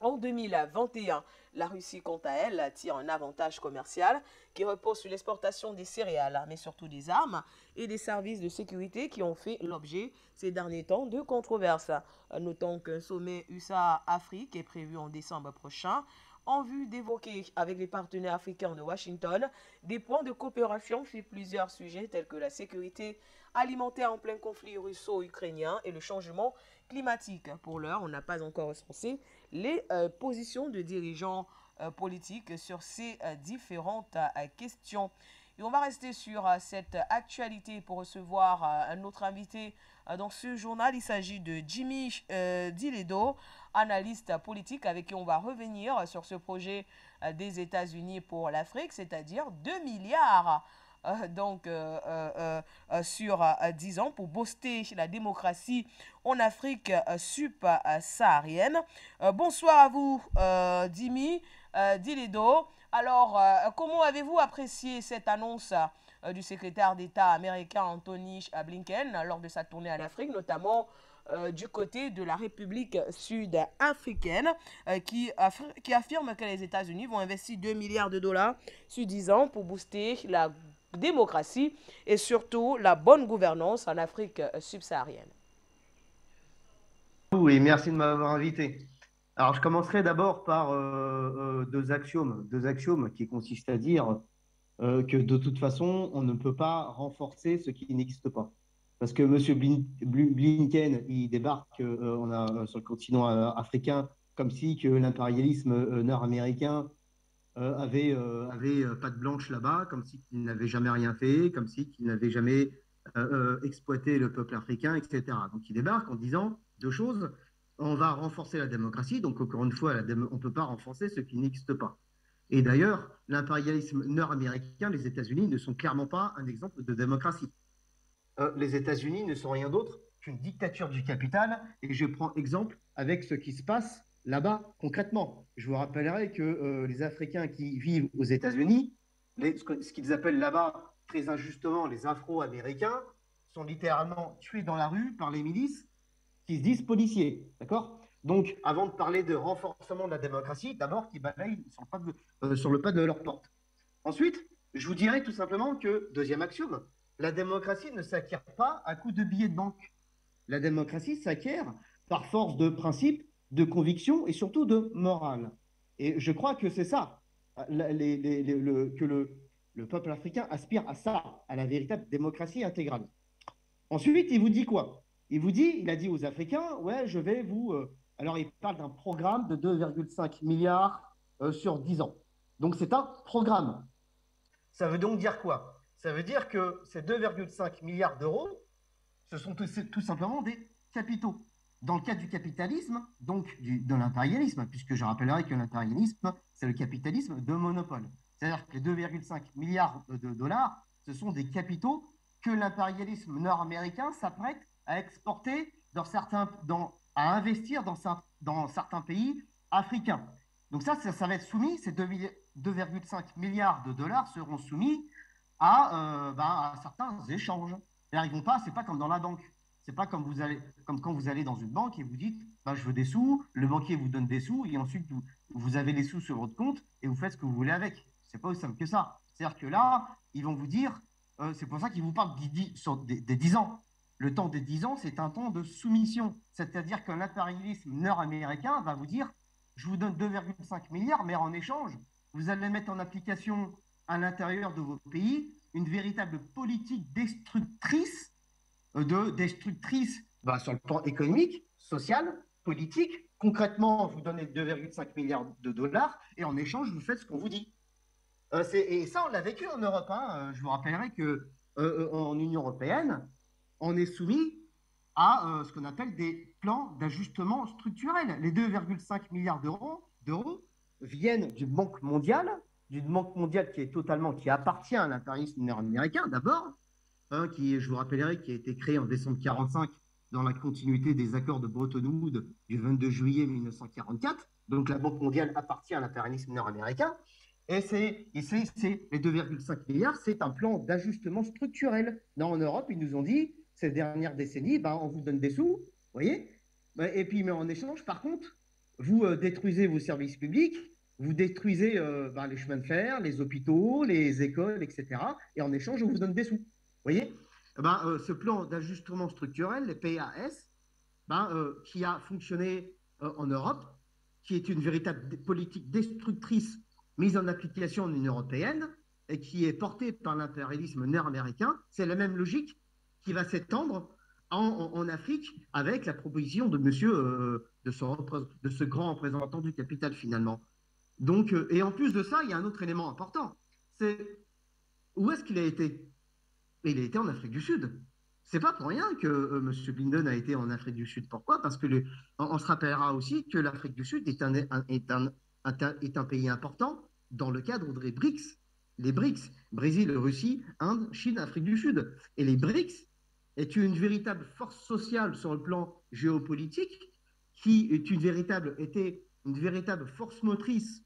en 2021. La Russie, quant à elle, tire un avantage commercial qui repose sur l'exportation des céréales, mais surtout des armes et des services de sécurité qui ont fait l'objet ces derniers temps de controverses. Notons qu'un sommet USA-Afrique est prévu en décembre prochain en vue d'évoquer avec les partenaires africains de Washington des points de coopération sur plusieurs sujets tels que la sécurité alimentaire en plein conflit russo-ukrainien et le changement climatique. Pour l'heure, on n'a pas encore recensé les positions de dirigeants politiques sur ces différentes questions. Et on va rester sur cette actualité pour recevoir un autre invité dans ce journal. Il s'agit de Jimmy Diledo, analyste politique, avec qui on va revenir sur ce projet des États-Unis pour l'Afrique, c'est-à-dire 2 milliards sur 10 ans pour booster la démocratie en Afrique subsaharienne. Bonsoir à vous, Jimmy Diledo. Alors, comment avez-vous apprécié cette annonce du secrétaire d'État américain Anthony Blinken lors de sa tournée en Afrique, notamment du côté de la République sud-africaine qui affirme que les États-Unis vont investir 2 milliards de dollars sur 10 ans pour booster la démocratie et surtout la bonne gouvernance en Afrique subsaharienne. Oui, merci de m'avoir invité. Alors, je commencerai d'abord par deux axiomes qui consistent à dire que de toute façon, on ne peut pas renforcer ce qui n'existe pas. Parce que M. Blinken, il débarque sur le continent africain comme si que l'impérialisme nord-américain avait patte blanche là-bas, comme si qu'il n'avait jamais rien fait, comme si qu'il n'avait jamais exploité le peuple africain, etc. Donc il débarque en disant deux choses. On va renforcer la démocratie, donc encore une fois, on ne peut pas renforcer ce qui n'existe pas. Et d'ailleurs, l'impérialisme nord-américain, les États-Unis, ne sont clairement pas un exemple de démocratie. Les États-Unis ne sont rien d'autre qu'une dictature du capital, et je prends exemple avec ce qui se passe là-bas concrètement. Je vous rappellerai que les Africains qui vivent aux États-Unis, ce qu'ils appellent là-bas très injustement les Afro-Américains, sont littéralement tués dans la rue par les milices qui se disent policiers. D'accord ? Donc, avant de parler de renforcement de la démocratie, d'abord qu'ils balayent sur le pas de leur porte. Ensuite, je vous dirais tout simplement que, deuxième axiome, la démocratie ne s'acquiert pas à coup de billets de banque. La démocratie s'acquiert par force de principes, de convictions et surtout de morale. Et je crois que c'est ça, que le peuple africain aspire à ça, à la véritable démocratie intégrale. Ensuite, il vous dit quoi ? Il a dit aux Africains, ouais, je vais vous... alors, il parle d'un programme de 2,5 milliards sur 10 ans. Donc, c'est un programme. Ça veut donc dire quoi ? Ça veut dire que ces 2,5 milliards d'euros, ce sont tout simplement des capitaux. Dans le cas du capitalisme, donc de l'impérialisme, puisque je rappellerai que l'impérialisme, c'est le capitalisme de monopole. C'est-à-dire que les 2,5 milliards de dollars, ce sont des capitaux que l'impérialisme nord-américain s'apprête à exporter à investir dans certains pays africains. Donc ça va être soumis, ces 2,5 milliards de dollars seront soumis à certains échanges. Ils vont pas, c'est pas comme dans la banque. C'est pas comme quand vous allez dans une banque et vous dites, je veux des sous, le banquier vous donne des sous et ensuite vous avez les sous sur votre compte et vous faites ce que vous voulez avec. C'est pas aussi simple que ça. C'est-à-dire que là, ils vont vous dire, c'est pour ça qu'ils vous parlent des 10 ans. Le temps des 10 ans, c'est un temps de soumission. C'est-à-dire que l'impérialisme nord-américain va vous dire, je vous donne 2,5 milliards, mais en échange, vous allez mettre en application à l'intérieur de vos pays une véritable politique destructrice sur le plan économique, social, politique. Concrètement, vous donnez 2,5 milliards de dollars et en échange, vous faites ce qu'on vous dit. Et ça, on l'a vécu en Europe. Je vous rappellerai qu'en Union européenne, on est soumis à ce qu'on appelle des plans d'ajustement structurel. Les 2,5 milliards d'euros viennent d'une banque mondiale qui appartient à l'impérialisme nord-américain d'abord, je vous rappellerai, qui a été créé en décembre 1945 dans la continuité des accords de Bretton Woods du 22 juillet 1944. Donc la Banque mondiale appartient à l'impérialisme nord-américain. Et les 2,5 milliards, c'est un plan d'ajustement structurel. En Europe, ils nous ont dit, ces dernières décennies, on vous donne des sous, vous voyez, et puis mais en échange, par contre, vous détruisez vos services publics, vous détruisez les chemins de fer, les hôpitaux, les écoles, etc. Et en échange, on vous donne des sous. Vous voyez, ce plan d'ajustement structurel, les PAS, qui a fonctionné en Europe, qui est une véritable politique destructrice mise en application en Union européenne et qui est portée par l'impérialisme nord-américain, c'est la même logique qui va s'étendre en Afrique avec la proposition de de ce grand représentant du capital finalement. Donc, et en plus de ça, il y a un autre élément important, c'est où est-ce qu'il a été ? Il a été en Afrique du Sud. C'est pas pour rien que M. Blinken a été en Afrique du Sud. Pourquoi ? Parce que on se rappellera aussi que l'Afrique du Sud est un pays important dans le cadre des BRICS. Les BRICS, Brésil, Russie, Inde, Chine, Afrique du Sud. Et les BRICS est une véritable force sociale sur le plan géopolitique qui est était une véritable force motrice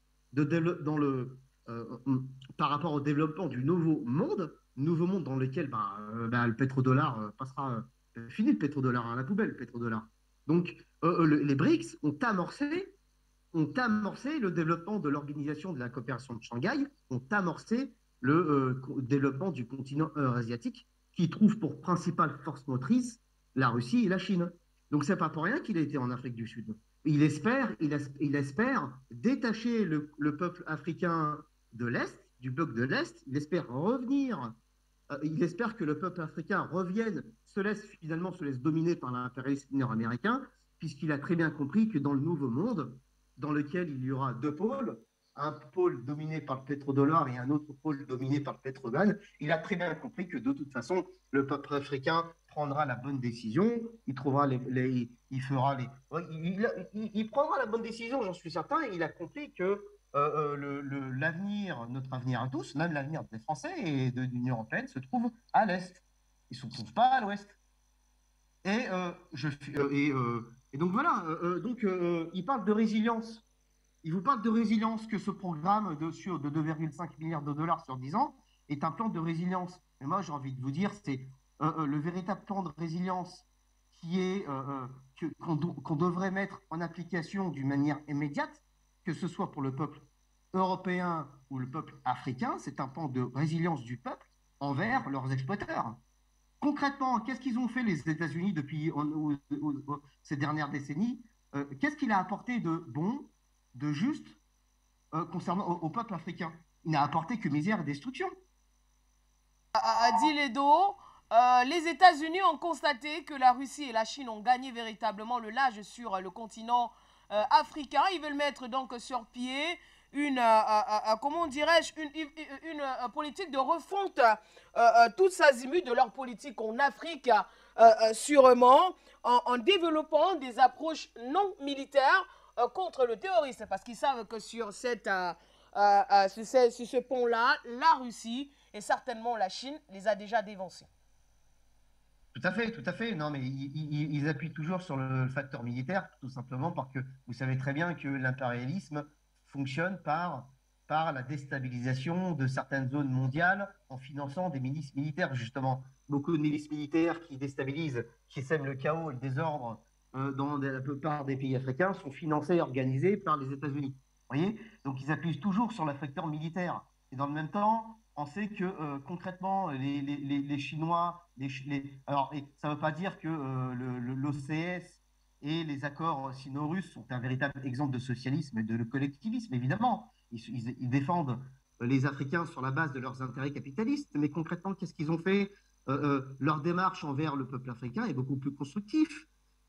par rapport au développement du nouveau monde dans lequel le pétrodollar Fini le pétrodollar, à la poubelle, le pétrodollar. Donc, les BRICS ont amorcé le développement de l'organisation de la coopération de Shanghai, ont amorcé le développement du continent eurasiatique qui trouve pour principale force motrice la Russie et la Chine. Donc c'est pas pour rien qu'il a été en Afrique du Sud. Il espère détacher le peuple africain de l'Est, du bloc de l'Est, il espère revenir, il espère que le peuple africain revienne, finalement se laisse dominer par l'impérialisme nord-américain, puisqu'il a très bien compris que dans le nouveau monde, dans lequel il y aura deux pôles, un pôle dominé par le pétrodollar et un autre pôle dominé par le pétrogan, il a très bien compris que de toute façon, le peuple africain prendra la bonne décision, il trouvera il fera les, il prendra la bonne décision, j'en suis certain, et il a compris que l'avenir, notre avenir à tous, même l'avenir des Français et de l'Union européenne, se trouve à l'Est. Il ne se trouve pas à l'Ouest. Et, et donc voilà, il parle de résilience. Il vous parle de résilience, que ce programme de 2,5 milliards de dollars sur 10 ans est un plan de résilience. Et moi, j'ai envie de vous dire, c'est le véritable plan de résilience qui est qu'on devrait mettre en application d'une manière immédiate, que ce soit pour le peuple européen ou le peuple africain. C'est un plan de résilience du peuple envers leurs exploiteurs. Concrètement, qu'est-ce qu'ils ont fait les États-Unis depuis ces dernières décennies? Qu'est-ce qu'il a apporté de bon, de juste concernant au peuple africain? Il n'a apporté que misère et destruction. Adi Ledo, les États-Unis ont constaté que la Russie et la Chine ont gagné véritablement le large sur le continent africain. Ils veulent mettre donc sur pied comment dirais-je, une politique de refonte tous azimuts de leur politique en Afrique, sûrement, en développant des approches non militaires contre le terrorisme, parce qu'ils savent que sur ce pont-là, la Russie et certainement la Chine les a déjà dévancés. Tout à fait, tout à fait. Non, mais ils appuient toujours sur le facteur militaire, tout simplement parce que vous savez très bien que l'impérialisme fonctionne par la déstabilisation de certaines zones mondiales en finançant des milices militaires, justement. Beaucoup de milices militaires qui déstabilisent, qui sèment le chaos et le désordre dans la plupart des pays africains sont financés et organisés par les États-Unis. Vous voyez? Donc ils appuient toujours sur le facteur militaire. Et dans le même temps, on sait que concrètement, les Chinois, alors ça ne veut pas dire que l'OCS et les accords sino-russes sont un véritable exemple de socialisme et de collectivisme, évidemment. Ils défendent les Africains sur la base de leurs intérêts capitalistes, mais concrètement, qu'est-ce qu'ils ont fait? Leur démarche envers le peuple africain est beaucoup plus constructive.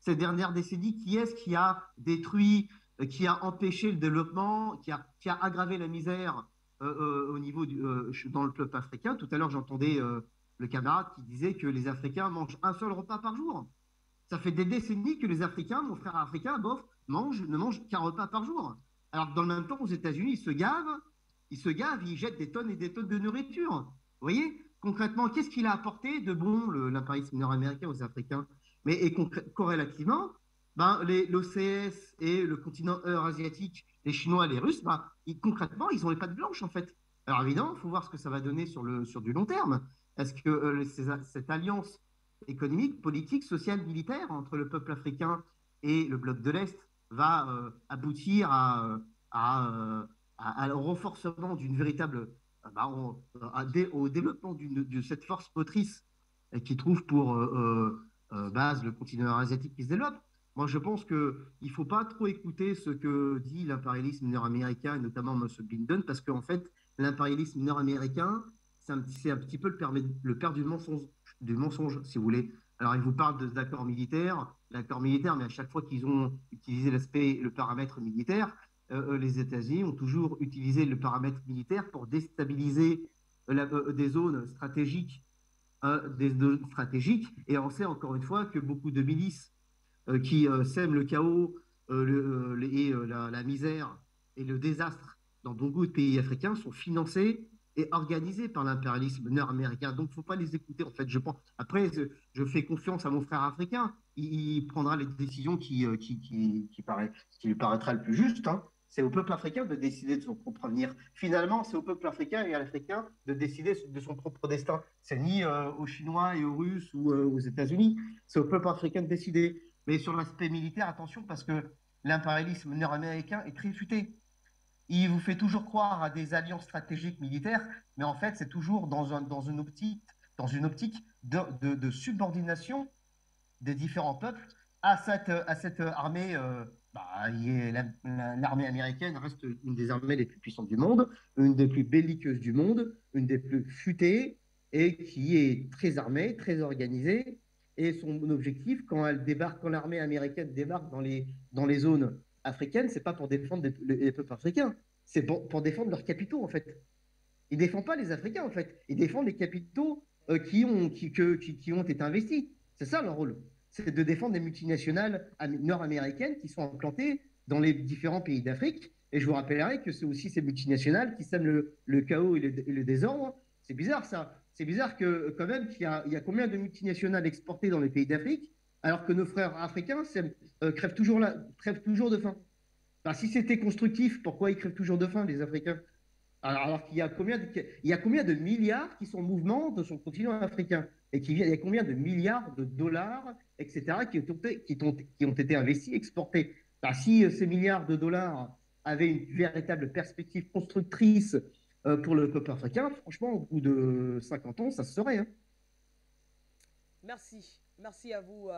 Ces dernières décennies, qui est-ce qui a détruit, qui a empêché le développement, qui a aggravé la misère au niveau dans le peuple africain? Tout à l'heure, j'entendais le camarade qui disait que les Africains mangent un seul repas par jour. Ça fait des décennies que les Africains, mon frère africain, ne mangent qu'un repas par jour. Alors que dans le même temps, aux États-Unis, ils jettent des tonnes et des tonnes de nourriture. Vous voyez, concrètement, qu'est-ce qu'il a apporté de bon, l'impérialisme nord-américain, aux Africains? Mais corrélativement, l'OCS et le continent eurasiatique, les Chinois et les Russes, concrètement, ils ont les pattes blanches, en fait. Alors évidemment, il faut voir ce que ça va donner sur du long terme. Est-ce que cette alliance économique, politique, sociale, militaire entre le peuple africain et le bloc de l'Est va aboutir au renforcement d'une véritable, au développement de cette force motrice qui trouve pour base le continent asiatique qui se développe? Moi, je pense qu'il ne faut pas trop écouter ce que dit l'impérialisme nord-américain, et notamment M. Blinken, parce qu'en fait, l'impérialisme nord-américain, c'est un petit peu le père du mensonge, si vous voulez. Alors, il vous parle d'accords militaires, mais à chaque fois qu'ils ont utilisé le paramètre militaire, les États-Unis ont toujours utilisé le paramètre militaire pour déstabiliser des zones stratégiques. Et on sait encore une fois que beaucoup de milices qui sèment le chaos, la misère et le désastre dans beaucoup de pays africains sont financés et organisés par l'impérialisme nord-américain. Donc, il ne faut pas les écouter, en fait. Je pense. Après, je fais confiance à mon frère africain. Il prendra les décisions qui lui paraîtra le plus juste. Hein. c'est au peuple africain de décider de son propre avenir. Finalement, c'est au peuple africain et à l'Africain de décider de son propre destin. C'est ni aux Chinois et aux Russes ou aux États-Unis, c'est au peuple africain de décider. Mais sur l'aspect militaire, attention, parce que l'impérialisme nord-américain est très futé. Il vous fait toujours croire à des alliances stratégiques militaires, mais en fait, c'est toujours dans une optique de subordination des différents peuples à cette armée. L'armée américaine reste une des armées les plus puissantes du monde, une des plus belliqueuses du monde, une des plus futées et qui est très armée, très organisée. Et son objectif, quand l'armée américaine débarque dans les zones africaines, c'est pas pour défendre les peuples africains, c'est pour défendre leurs capitaux en fait. Ils ne défendent pas les Africains en fait, ils défendent les capitaux qui ont été investis. C'est ça leur rôle, c'est de défendre des multinationales nord-américaines qui sont implantées dans les différents pays d'Afrique. Et je vous rappellerai que c'est aussi ces multinationales qui sèment le chaos et le désordre. C'est bizarre ça. C'est bizarre que quand même qu'il y a combien de multinationales exportées dans les pays d'Afrique alors que nos frères africains crèvent toujours de faim. Alors, si c'était constructif, pourquoi ils crèvent toujours de faim, les Africains? Alors qu'il y a combien de milliards qui sont en mouvement de son continent africain et il y a combien de milliards de dollars, etc., qui ont été investis, exportés. Alors, si ces milliards de dollars avaient une véritable perspective constructrice pour le peuple africain, franchement, au bout de 50 ans, ça se saurait. Hein. Merci. Merci à vous,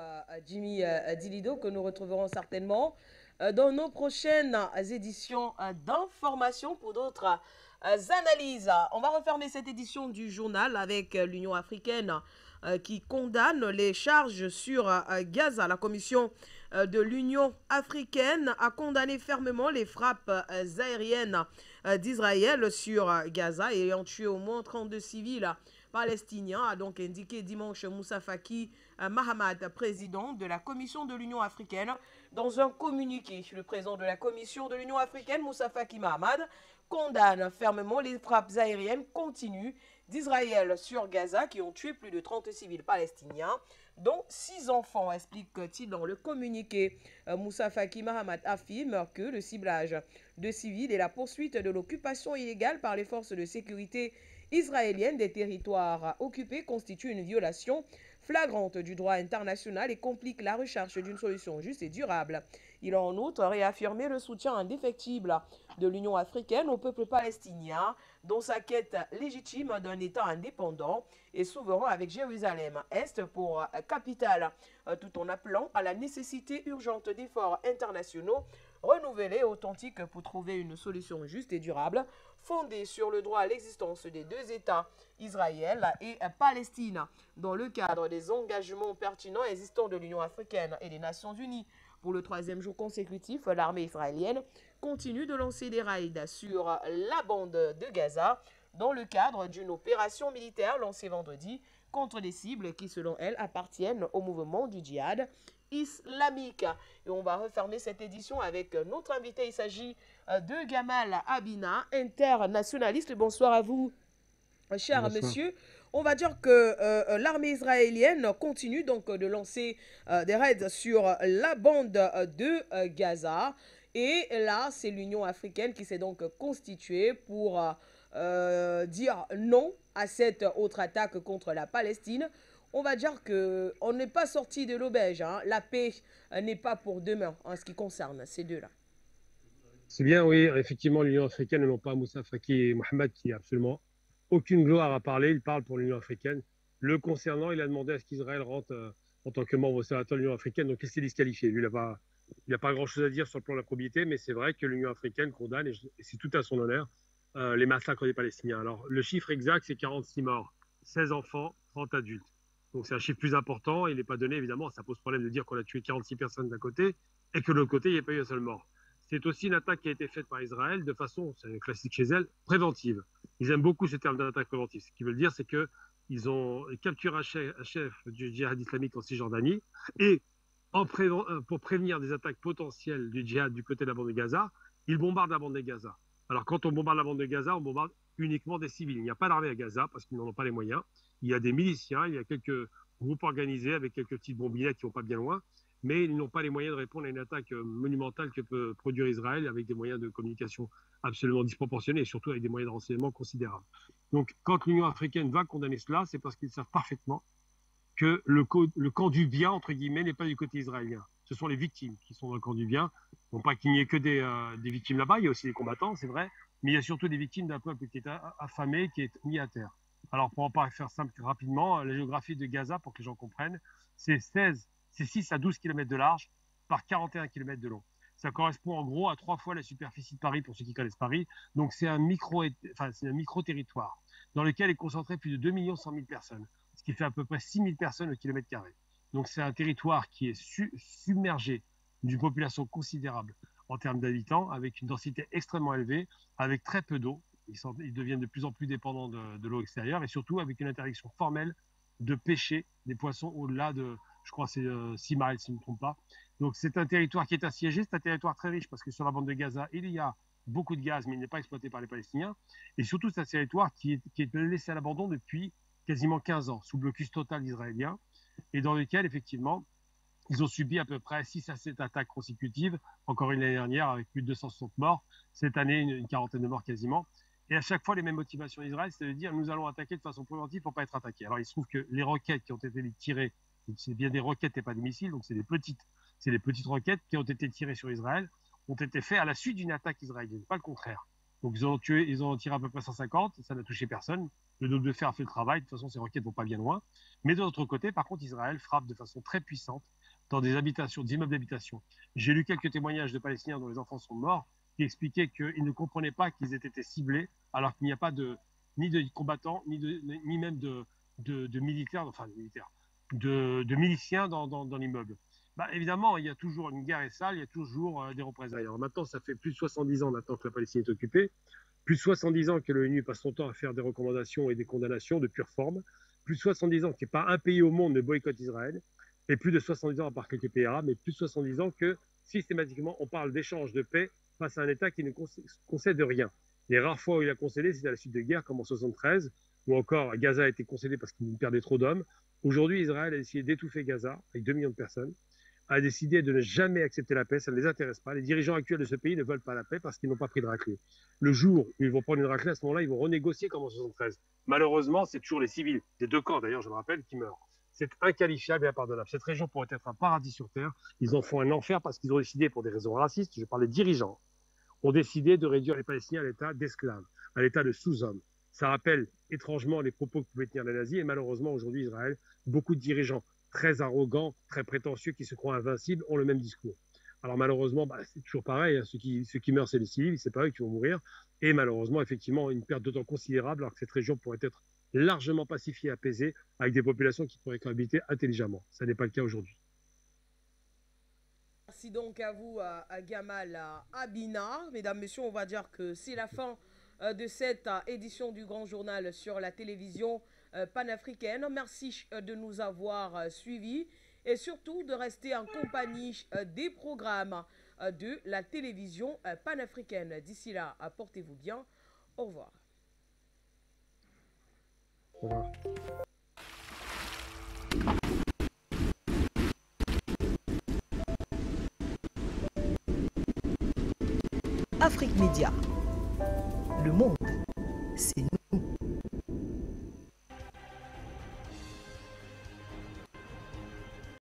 Jimmy Dilido, que nous retrouverons certainement dans nos prochaines éditions d'information pour d'autres analyses. On va refermer cette édition du journal avec l'Union africaine qui condamne les charges sur Gaza. La commission de l'Union africaine a condamné fermement les frappes aériennes d'Israël sur Gaza ayant tué au moins 32 civils palestiniens, a donc indiqué dimanche Moussa Faki Mahamat, président de la Commission de l'Union africaine, dans un communiqué. Le président de la Commission de l'Union africaine, Moussa Faki Mahamat, condamne fermement les frappes aériennes continues d'Israël sur Gaza qui ont tué plus de 30 civils palestiniens, dont 6 enfants, explique-t-il dans le communiqué. Moussa Faki Mahamat affirme que le ciblage de civils et la poursuite de l'occupation illégale par les forces de sécurité israéliennes des territoires occupés constituent une violation flagrante du droit international et complique la recherche d'une solution juste et durable. Il a en outre réaffirmé le soutien indéfectible de l'Union africaine au peuple palestinien dans sa quête légitime d'un État indépendant et souverain avec Jérusalem-Est pour capitale, tout en appelant à la nécessité urgente d'efforts internationaux renouvelés et authentiques pour trouver une solution juste et durable fondée sur le droit à l'existence des deux États, Israël et Palestine, dans le cadre des engagements pertinents existants de l'Union africaine et des Nations unies. Pour le 3e jour consécutif, l'armée israélienne continue de lancer des raids sur la bande de Gaza dans le cadre d'une opération militaire lancée vendredi contre des cibles qui, selon elle, appartiennent au mouvement du djihad islamique. Et on va refermer cette édition avec notre invité. Il s'agit de Gamal Abina, internationaliste. Bonsoir à vous, cher Bonsoir. Monsieur. On va dire que l'armée israélienne continue donc de lancer des raids sur la bande de Gaza. Et là, c'est l'Union africaine qui s'est donc constituée pour dire non à cette autre attaque contre la Palestine. On va dire qu'on n'est pas sorti de l'auberge. Hein. La paix n'est pas pour demain en ce qui concerne ces deux-là. C'est bien, oui. Effectivement, l'Union africaine, et non pas Moussa Faki et Mohamed, qui a absolument aucune gloire à parler. Il parle pour l'Union africaine. Le concernant, il a demandé à ce qu'Israël rentre en tant que membre observateur de l'Union africaine. Donc, il s'est disqualifié. Lui, il n'a pas grand-chose à dire sur le plan de la probité, mais c'est vrai que l'Union africaine condamne, et c'est tout à son honneur, les massacres des Palestiniens. Alors, le chiffre exact, c'est 46 morts, 16 enfants, 30 adultes. Donc, c'est un chiffre plus important. Il n'est pas donné, évidemment. Ça pose problème de dire qu'on a tué 46 personnes d'un côté et que de l'autre côté, il n'y a pas eu un seul mort. C'est aussi une attaque qui a été faite par Israël de façon, c'est classique chez elle, préventive. Ils aiment beaucoup ce terme d'attaque préventive. Ce qu'ils veulent dire, c'est qu'ils ont capturé un chef du djihad islamique en Cisjordanie et pour prévenir des attaques potentielles du djihad du côté de la bande de Gaza, ils bombardent la bande de Gaza. Alors, quand on bombarde la bande de Gaza, on bombarde uniquement des civils. Il n'y a pas d'armée à Gaza parce qu'ils n'en ont pas les moyens. Il y a des miliciens, il y a quelques groupes organisés avec quelques petites bombinettes qui vont pas bien loin. mais ils n'ont pas les moyens de répondre à une attaque monumentale que peut produire Israël avec des moyens de communication absolument disproportionnés et surtout avec des moyens de renseignement considérables. Donc, quand l'Union africaine va condamner cela, c'est parce qu'ils savent parfaitement que le camp du bien, entre guillemets, n'est pas du côté israélien. Ce sont les victimes qui sont dans le camp du bien. Non pas qu'il n'y ait que des victimes là-bas, il y a aussi des combattants, c'est vrai, mais il y a surtout des victimes d'un peuple qui est affamé, qui est mis à terre. Alors, pour en pas faire simple rapidement, la géographie de Gaza, pour que les gens comprennent, c'est 6 à 12 km de large par 41 km de long. Ça correspond en gros à 3 fois la superficie de Paris, pour ceux qui connaissent Paris. Donc, c'est un micro-territoire dans lequel est concentré plus de 2 100 000 personnes, ce qui fait à peu près 6 000 personnes au kilomètre carré. Donc, c'est un territoire qui est submergé d'une population considérable en termes d'habitants, avec une densité extrêmement élevée, avec très peu d'eau. Ils deviennent de plus en plus dépendants de l'eau extérieure et surtout avec une interdiction formelle de pêcher des poissons au-delà de, je crois, c'est 6 miles, si je ne me trompe pas. Donc, c'est un territoire qui est assiégé, c'est un territoire très riche parce que sur la bande de Gaza, il y a beaucoup de gaz, mais il n'est pas exploité par les Palestiniens. Et surtout, c'est un territoire qui est laissé à l'abandon depuis quasiment 15 ans, sous blocus total israélien, et dans lequel, effectivement, ils ont subi à peu près 6 à 7 attaques consécutives, encore une l'année dernière avec plus de 260 morts, cette année une quarantaine de morts quasiment. Et à chaque fois, les mêmes motivations d'Israël, c'est de dire nous allons attaquer de façon préventive pour ne pas être attaqués. Alors, il se trouve que les roquettes qui ont été tirées, c'est bien des roquettes et pas des missiles, donc c'est des petites roquettes qui ont été tirées sur Israël, ont été faites à la suite d'une attaque israélienne, pas le contraire. Donc, ils ont tiré à peu près 150, ça n'a touché personne. Le dos de fer a fait le travail, de toute façon, ces roquettes ne vont pas bien loin. Mais de l'autre côté, par contre, Israël frappe de façon très puissante dans des immeubles d'habitation. J'ai lu quelques témoignages de Palestiniens dont les enfants sont morts, qui expliquaient qu'ils ne comprenaient pas qu'ils aient été ciblés, alors qu'il n'y a pas ni de combattants, ni même de militaires, de miliciens dans l'immeuble. Bah, évidemment, il y a toujours une guerre est sale, il y a toujours des représailles. Alors maintenant, ça fait plus de 70 ans maintenant que la Palestine est occupée, plus de 70 ans que l'ONU passe son temps à faire des recommandations et des condamnations de pure forme, plus de 70 ans qu'il n'y a pas un pays au monde ne boycotte Israël, et plus de 70 ans, à part quelques pays arabes, mais plus de 70 ans que systématiquement on parle d'échange de paix face à un État qui ne concède rien. Les rares fois où il a concédé, c'était à la suite de guerre, comme en 1973, ou encore Gaza a été concédé parce qu'il perdait trop d'hommes. Aujourd'hui, Israël a décidé d'étouffer Gaza avec 2 millions de personnes, a décidé de ne jamais accepter la paix, ça ne les intéresse pas. Les dirigeants actuels de ce pays ne veulent pas la paix parce qu'ils n'ont pas pris de raclée. Le jour où ils vont prendre une raclée, à ce moment-là, ils vont renégocier comme en 1973. Malheureusement, c'est toujours les civils, des deux camps d'ailleurs, je me rappelle, qui meurent. C'est inqualifiable et impardonnable. Cette région pourrait être un paradis sur Terre. Ils en font un enfer parce qu'ils ont décidé, pour des raisons racistes, je parle des dirigeants, ont décidé de réduire les Palestiniens à l'état d'esclaves, à l'état de sous-hommes. Ça rappelle étrangement les propos que pouvaient tenir les nazis et malheureusement, aujourd'hui, Israël, beaucoup de dirigeants très arrogants, très prétentieux, qui se croient invincibles, ont le même discours. Alors malheureusement, c'est toujours pareil, hein, ceux qui meurent, c'est les civils, c'est pas eux qui vont mourir. Et malheureusement, effectivement, une perte de temps considérable, alors que cette région pourrait être largement pacifiée, apaisée, avec des populations qui pourraient cohabiter intelligemment. Ça n'est pas le cas aujourd'hui. Merci donc à vous, à Gamal Abina. Mesdames, Messieurs, on va dire que c'est la fin de cette édition du Grand Journal sur la télévision panafricaine. Merci de nous avoir suivis et surtout de rester en compagnie des programmes de la télévision panafricaine. D'ici là, portez-vous bien. Au revoir. Au revoir. Afrique Média. Le monde, c'est nous.